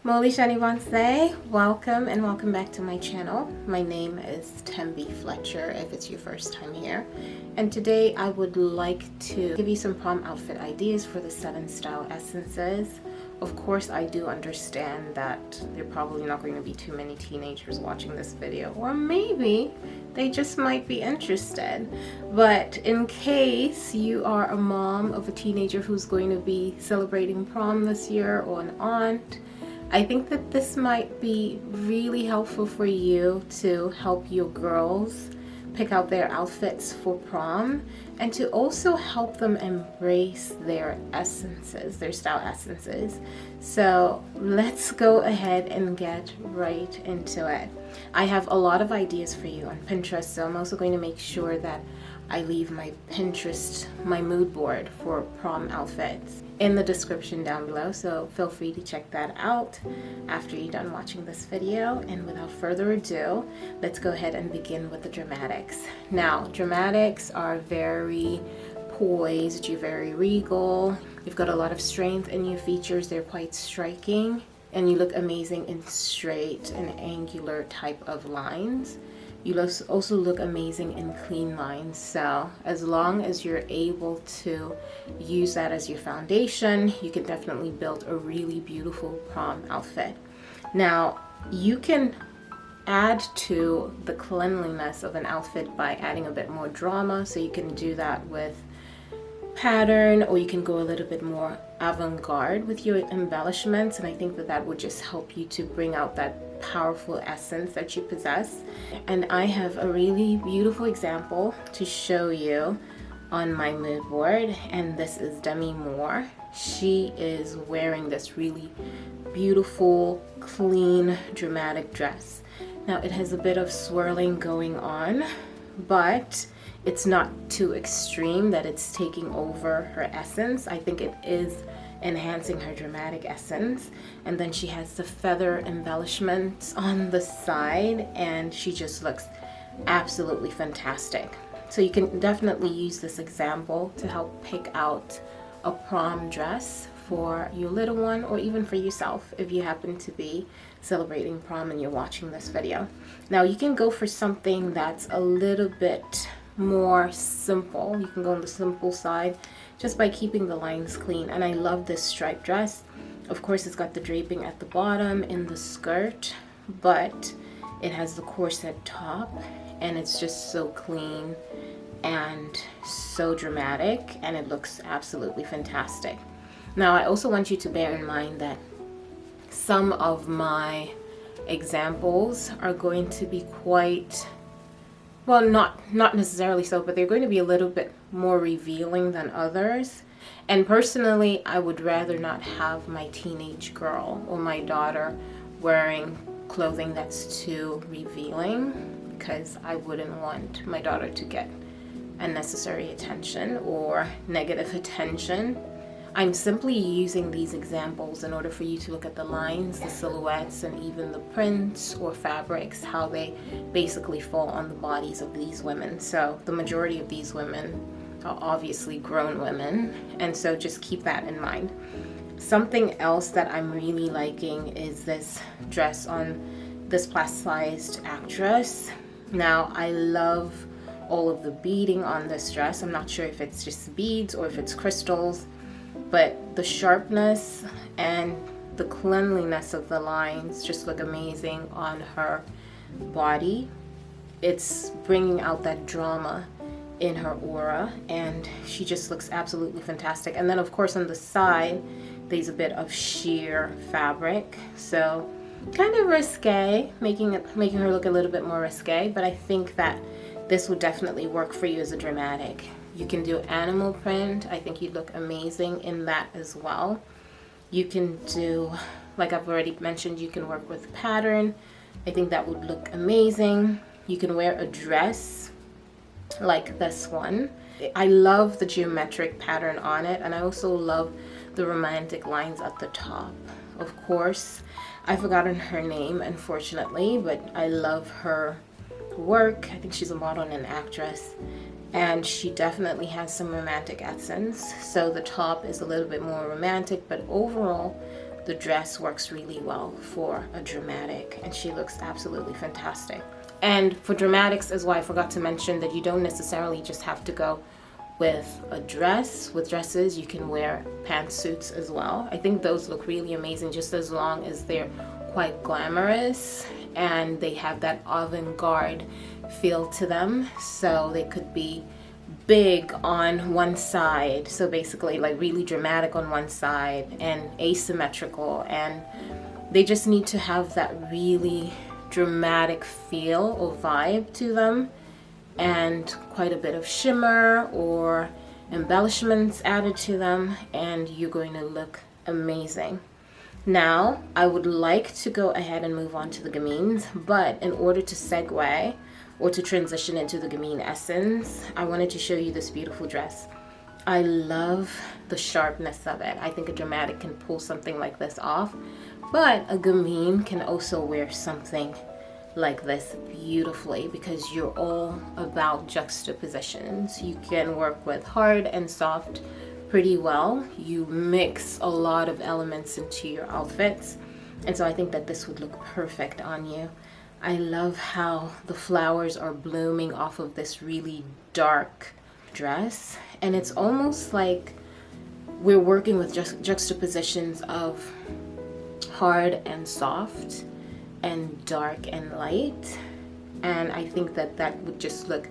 Moli Shani Bonsai, welcome and welcome back to my channel. My name is Thembi Fletcher if it's your first time here. And today I would like to give you some prom outfit ideas for the 7 style essences. Of course, I do understand that there are probably not going to be too many teenagers watching this video, or maybe they just might be interested. But in case you are a mom of a teenager who's going to be celebrating prom this year, or an aunt, I think that this might be really helpful for you to help your girls pick out their outfits for prom, and to also help them embrace their essences, their style essences. So let's go ahead and get right into it. I have a lot of ideas for you on Pinterest, so I'm also going to make sure that I leave my Pinterest, my mood board for prom outfits in the description down below, so feel free to check that out after you're done watching this video. And without further ado, let's go ahead and begin with the dramatics. Now, dramatics are very poised, you're very regal, you've got a lot of strength in your features, they're quite striking, and you look amazing in straight and angular type of lines. You also look amazing in clean lines, so as long as you're able to use that as your foundation, you can definitely build a really beautiful prom outfit. Now, you can add to the cleanliness of an outfit by adding a bit more drama, so you can do that with pattern, or you can go a little bit more avant-garde with your embellishments, and I think that that would just help you to bring out that powerful essence that you possess. And I have a really beautiful example to show you on my mood board, and this is Demi Moore. She is wearing this really beautiful, clean, dramatic dress. Now it has a bit of swirling going on, but it's not too extreme that it's taking over her essence. I think it is enhancing her dramatic essence. And then she has the feather embellishments on the side, and she just looks absolutely fantastic. So you can definitely use this example to help pick out a prom dress for your little one, or even for yourself if you happen to be celebrating prom and you're watching this video. Now you can go for something that's a little bit more simple. You can go on the simple side just by keeping the lines clean. And I love this striped dress. Of course, it's got the draping at the bottom in the skirt, but it has the corset top, and it's just so clean and so dramatic, and it looks absolutely fantastic. Now, I also want you to bear in mind that some of my examples are going to be quite, well, not necessarily so, but they're going to be a little bit more revealing than others. And personally, I would rather not have my teenage girl or my daughter wearing clothing that's too revealing, because I wouldn't want my daughter to get unnecessary attention or negative attention. I'm simply using these examples in order for you to look at the lines, the silhouettes, and even the prints or fabrics, how they basically fall on the bodies of these women. So the majority of these women are obviously grown women, and so just keep that in mind. Something else that I'm really liking is this dress on this plus-sized actress. Now, I love all of the beading on this dress. I'm not sure if it's just beads or if it's crystals, but the sharpness and the cleanliness of the lines just look amazing on her body. It's bringing out that drama in her aura, and she just looks absolutely fantastic. And then of course on the side there's a bit of sheer fabric, so kind of risque, making her look a little bit more risque, but I think that this would definitely work for you as a dramatic. You can do animal print. I think you'd look amazing in that as well. You can do, like I've already mentioned, you can work with pattern. I think that would look amazing. You can wear a dress like this one. I love the geometric pattern on it, and I also love the romantic lines at the top. Of course, I've forgotten her name, unfortunately, but I love her work. I think she's a model and an actress, and she definitely has some romantic essence. So the top is a little bit more romantic, but overall the dress works really well for a dramatic, and she looks absolutely fantastic. And for dramatics as well, I forgot to mention that you don't necessarily just have to go with a dress. With dresses, you can wear pantsuits as well. I think those look really amazing, just as long as they're quite glamorous and they have that avant-garde feel to them. So they could be big on one side, so basically like really dramatic on one side and asymmetrical, and they just need to have that really dramatic feel or vibe to them, and quite a bit of shimmer or embellishments added to them, and you're going to look amazing. Now I would like to go ahead and move on to the gamines, but in order to segue or to transition into the gamine essence, I wanted to show you this beautiful dress. I love the sharpness of it. I think a dramatic can pull something like this off, but a gamine can also wear something like this beautifully, because you're all about juxtapositions. You can work with hard and soft pretty well. You mix a lot of elements into your outfits, and so I think that this would look perfect on you. I love how the flowers are blooming off of this really dark dress, and it's almost like we're working with juxtapositions of hard and soft and dark and light, and I think that that would just look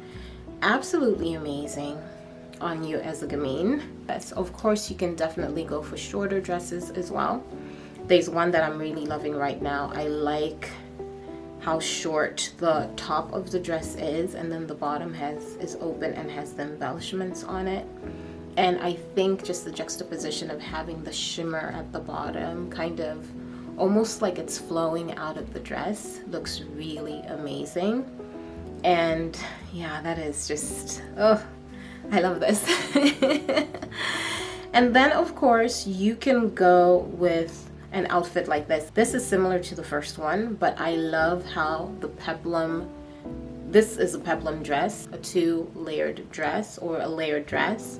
absolutely amazing on you as a gamine. Yes, of course you can definitely go for shorter dresses as well. There's one that I'm really loving right now. I like how short the top of the dress is, and then the bottom is open and has the embellishments on it. And I think just the juxtaposition of having the shimmer at the bottom, kind of almost like it's flowing out of the dress, looks really amazing. And yeah, that is just, oh, I love this. And then of course you can go with an outfit like this. This is similar to the first one, but I love how the peplum, this is a peplum dress, a 2-layered dress or a layered dress,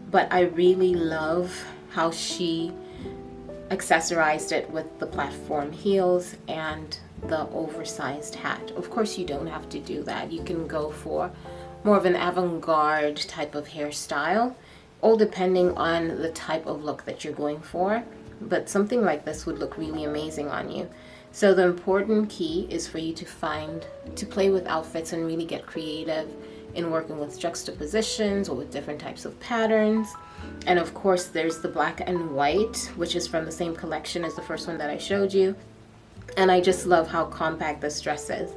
but I really love how she accessorized it with the platform heels and the oversized hat. Of course you don't have to do that. You can go for more of an avant-garde type of hairstyle, all depending on the type of look that you're going for. But something like this would look really amazing on you. So the important key is for you to play with outfits and really get creative in working with juxtapositions or with different types of patterns. And of course there's the black and white, which is from the same collection as the first one that I showed you. And I just love how compact this dress is.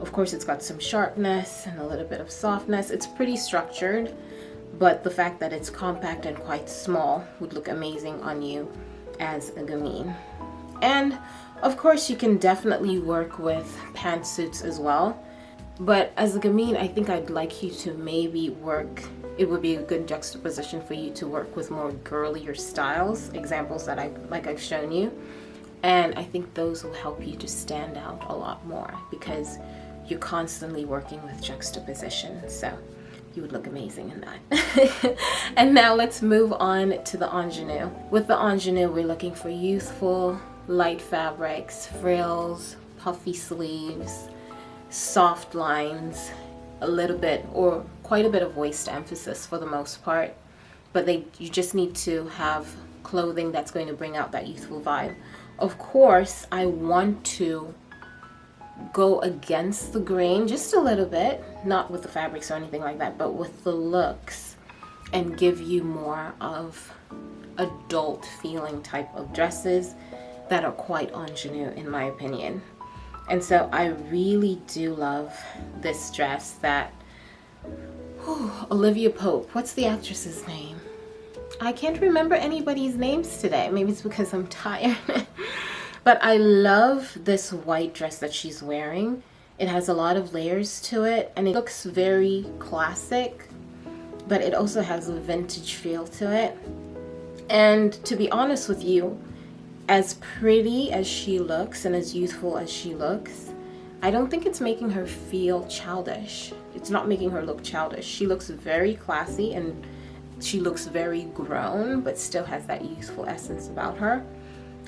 Of course it's got some sharpness and a little bit of softness. It's pretty structured, but the fact that it's compact and quite small would look amazing on you as a gamine. And of course you can definitely work with pantsuits as well, but as a gamine I think I'd like you to maybe work, it would be a good juxtaposition for you to work with more girlier styles, examples that I've shown you, and I think those will help you to stand out a lot more because you're constantly working with juxtaposition. So you would look amazing in that. And now let's move on to the ingenue. With the ingenue, we're looking for youthful, light fabrics, frills, puffy sleeves, soft lines, a little bit or quite a bit of waist emphasis for the most part. But you just need to have clothing that's going to bring out that youthful vibe. Of course, I want to go against the grain just a little bit, not with the fabrics or anything like that, but with the looks, and give you more of adult feeling type of dresses that are quite ingenue in my opinion. And so I really do love this dress that Olivia Pope, what's the actress's name? I can't remember anybody's names today. Maybe it's because I'm tired. But I love this white dress that she's wearing. It has a lot of layers to it and it looks very classic, but it also has a vintage feel to it. And to be honest with you, as pretty as she looks and as youthful as she looks, I don't think it's making her feel childish. It's not making her look childish. She looks very classy and she looks very grown, but still has that youthful essence about her.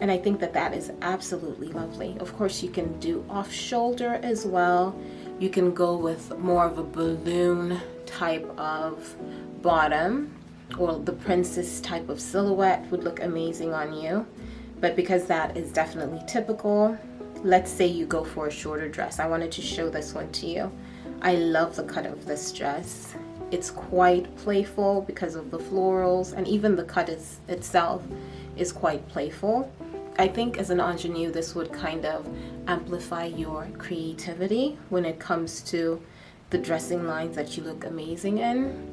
And I think that that is absolutely lovely. Of course, you can do off shoulder as well. You can go with more of a balloon type of bottom, or the princess type of silhouette would look amazing on you. But because that is definitely typical, let's say you go for a shorter dress. I wanted to show this one to you. I love the cut of this dress. It's quite playful because of the florals, and even the cut itself is quite playful. I think as an ingenue, this would kind of amplify your creativity when it comes to the dressing lines that you look amazing in.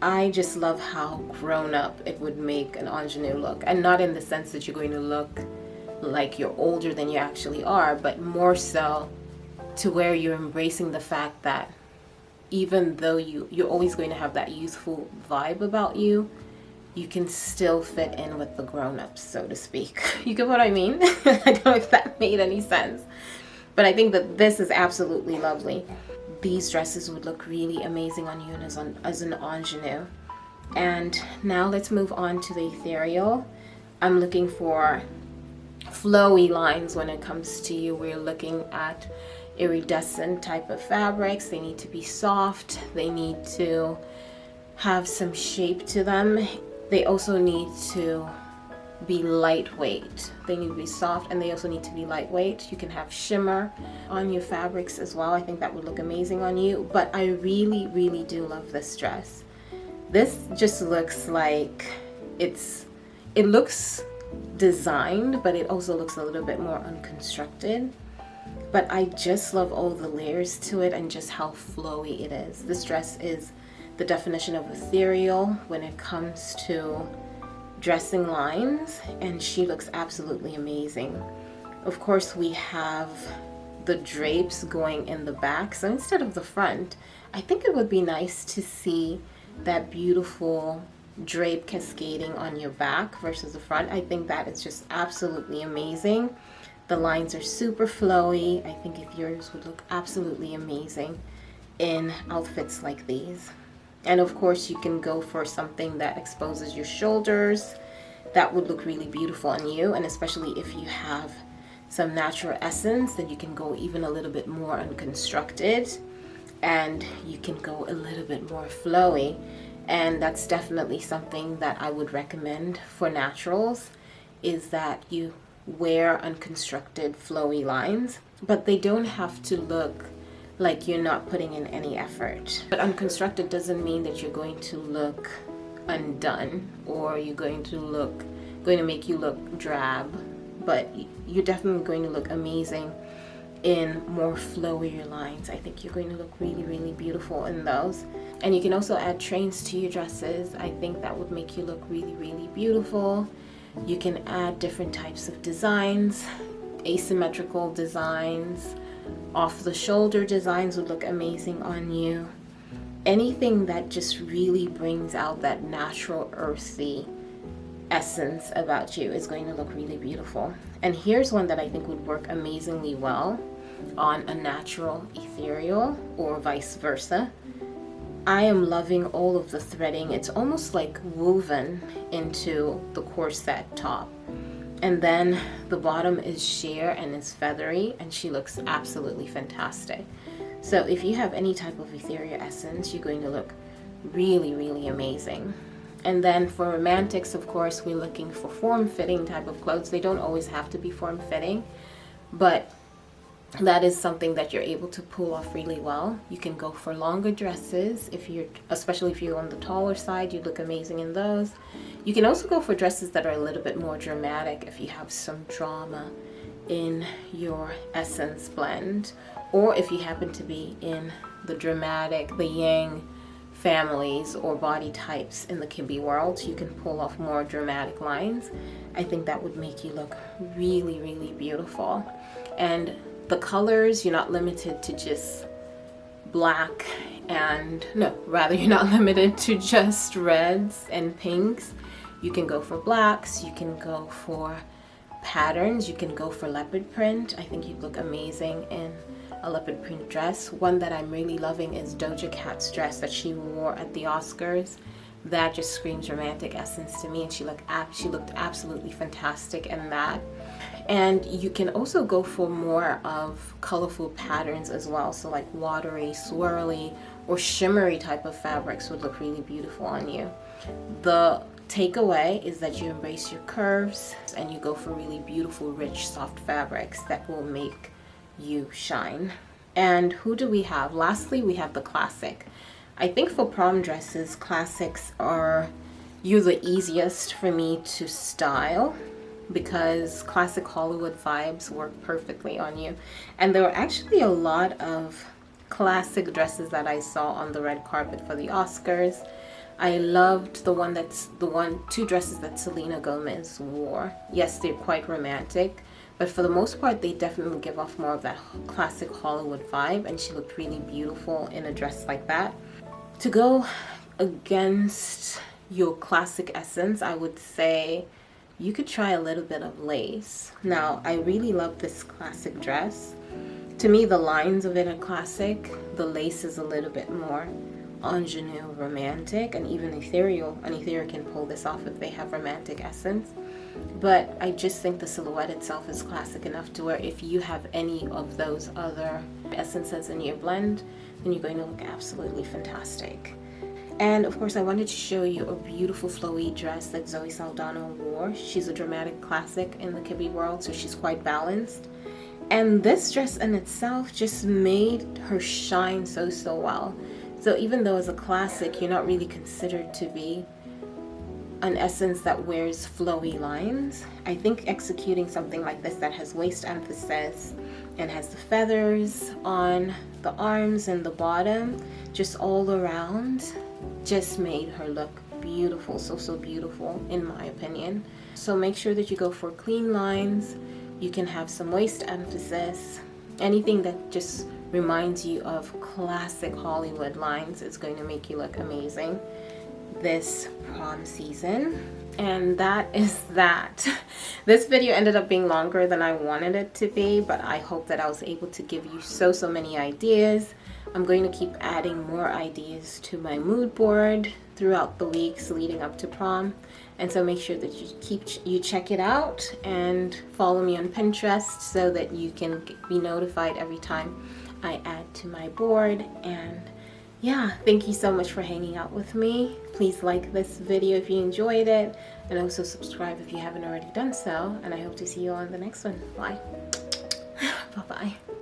I just love how grown up it would make an ingenue look, and not in the sense that you're going to look like you're older than you actually are, but more so to where you're embracing the fact that even though you're always going to have that youthful vibe about you, you can still fit in with the grown-ups, so to speak. You get what I mean? I don't know if that made any sense, but I think that this is absolutely lovely. These dresses would look really amazing on you as an ingenue. And now let's move on to the ethereal. I'm looking for flowy lines when it comes to you. We're looking at iridescent type of fabrics. They need to be soft. They need to have some shape to them. They also need to be lightweight. They need to be soft, and they also need to be lightweight. You can have shimmer on your fabrics as well. I think that would look amazing on you. But I really, really do love this dress. This just looks like it looks designed, but it also looks a little bit more unconstructed. But I just love all the layers to it and just how flowy it is. This dress is the definition of ethereal when it comes to dressing lines, and she looks absolutely amazing. Of course, we have the drapes going in the back, so instead of the front, I think it would be nice to see that beautiful drape cascading on your back versus the front. I think that is just absolutely amazing. The lines are super flowy. I think if yours would look absolutely amazing in outfits like these. And of course, you can go for something that exposes your shoulders. That would look really beautiful on you, and especially if you have some natural essence, then you can go even a little bit more unconstructed, and you can go a little bit more flowy. And that's definitely something that I would recommend for naturals, is that you wear unconstructed flowy lines, but they don't have to look like you're not putting in any effort. But unconstructed doesn't mean that you're going to look undone, or you're going to make you look drab, but you're definitely going to look amazing in more flowier lines. I think you're going to look really, really beautiful in those. And you can also add trains to your dresses. I think that would make you look really, really beautiful. You can add different types of designs, asymmetrical designs, off the shoulder designs would look amazing on you. Anything that just really brings out that natural earthy essence about you is going to look really beautiful. And here's one that I think would work amazingly well on a natural ethereal, or vice versa. I am loving all of the threading. It's almost like woven into the corset top. And then the bottom is sheer and is feathery, and she looks absolutely fantastic. So if you have any type of ethereal essence, you're going to look really, really amazing. And then for romantics, of course, we're looking for form-fitting type of clothes. They don't always have to be form-fitting, but that is something that you're able to pull off really well. You can go for longer dresses, especially if you're on the taller side, you look amazing in those. You can also go for dresses that are a little bit more dramatic if you have some drama in your essence blend, or if you happen to be in the dramatic, the yang families or body types in the Kimby world, you can pull off more dramatic lines. I think that would make you look really, really beautiful. And the colors, you're not limited to just black and, no, rather you're not limited to just reds and pinks. You can go for blacks, you can go for patterns, you can go for leopard print. I think you'd look amazing in a leopard print dress. One that I'm really loving is Doja Cat's dress that she wore at the Oscars that just screams romantic essence to me, and she looked absolutely fantastic in that. And you can also go for more of colorful patterns as well, so like watery, swirly, or shimmery type of fabrics would look really beautiful on you. The takeaway is that you embrace your curves and you go for really beautiful, rich, soft fabrics that will make you shine. And who do we have? Lastly, we have the classic. I think for prom dresses, classics are the easiest for me to style, because classic Hollywood vibes work perfectly on you. And there were actually a lot of classic dresses that I saw on the red carpet for the Oscars. I loved two dresses that Selena Gomez wore. Yes, they're quite romantic, but for the most part, they definitely give off more of that classic Hollywood vibe, and she looked really beautiful in a dress like that. To go against your classic essence, I would say you could try a little bit of lace. Now, I really love this classic dress. To me, the lines of it are classic. The lace is a little bit more ingenue, romantic, and even ethereal. An ethereal can pull this off if they have romantic essence. But I just think the silhouette itself is classic enough to where if you have any of those other essences in your blend, then you're going to look absolutely fantastic. And of course, I wanted to show you a beautiful flowy dress that Zoe Saldana wore. She's a dramatic classic in the Kibbe world, so she's quite balanced. And this dress in itself just made her shine so well. So even though as a classic, you're not really considered to be an essence that wears flowy lines, I think executing something like this that has waist emphasis and has the feathers on the arms and the bottom, just all around, just made her look beautiful, so beautiful in my opinion. So make sure that you go for clean lines. You can have some waist emphasis. Anything that just reminds you of classic Hollywood lines is going to make you look amazing this prom season. And that is that. This video ended up being longer than I wanted it to be, but I hope that I was able to give you so many ideas. I'm going to keep adding more ideas to my mood board throughout the weeks leading up to prom. And so make sure that you check it out and follow me on Pinterest so that you can be notified every time I add to my board. And yeah, thank you so much for hanging out with me. Please like this video if you enjoyed it, and also subscribe if you haven't already done so. And I hope to see you on the next one. Bye. Bye-bye.